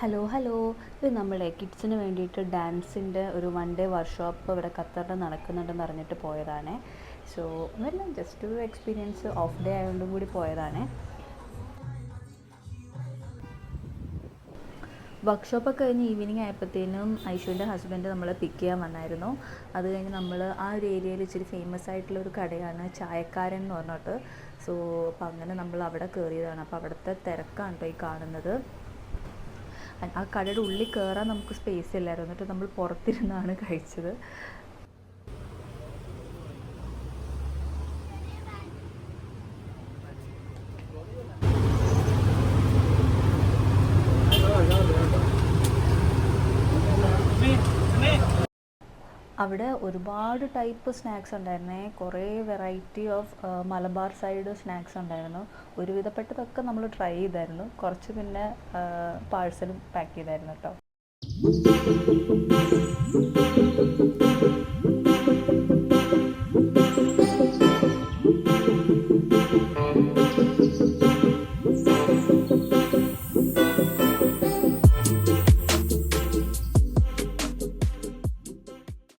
Hello hello. ഇത് നമ്മളെ കിഡ്സിന് വേണ്ടിയിട്ട് ഡാൻസിൻ്റെ ഒരു വൺ ഡേ വർക്ക്ഷോപ്പ് ഇവിടെ ഖത്തറിൽ നടക്കുന്നുണ്ടെന്ന് അറിഞ്ഞിട്ട് പോയതാണ്. സോ ഒന്നുമില്ല, ജസ്റ്റ് ഒരു എക്സ്പീരിയൻസ്, ഓഫ് ഡേ ആയതുകൊണ്ടും കൂടി പോയതാണ്. വർക്ക്ഷോപ്പൊക്കെ കഴിഞ്ഞ് ഈവനിങ് ആയപ്പോഴത്തേനും ഐഷുവിൻ്റെ ഹസ്ബൻഡ് നമ്മളെ പിക്ക് ചെയ്യാൻ വന്നായിരുന്നു. അത് കഴിഞ്ഞ് നമ്മൾ ആ ഒരു ഏരിയയിൽ ഇച്ചിരി ഫേമസ് ആയിട്ടുള്ള ഒരു കടയാണ് ചായക്കാരൻ എന്ന് പറഞ്ഞിട്ട്. സോ അപ്പോൾ അങ്ങനെ നമ്മൾ അവിടെ കയറിയതാണ്. അപ്പോൾ അവിടുത്തെ തിരക്കാണ് കേട്ടോ ഈ കാണുന്നത്. ആ കടയുടെ ഉള്ളിൽ കയറാൻ നമുക്ക് സ്പേസ് ഇല്ലായിരുന്നു, എന്നിട്ട് നമ്മൾ പുറത്തിരുന്നാണ് കഴിച്ചത്. അവിടെ ഒരുപാട് ടൈപ്പ് സ്നാക്സ് ഉണ്ടായിരുന്നേ, കുറേ variety of Malabar side snacks ഉണ്ടായിരുന്നു. ഒരുവിധപ്പെട്ടതൊക്കെ നമ്മൾ ട്രൈ ചെയ്തായിരുന്നു, കുറച്ച് പിന്നെ പാഴ്സലും പാക്ക് ചെയ്തായിരുന്നു കേട്ടോ.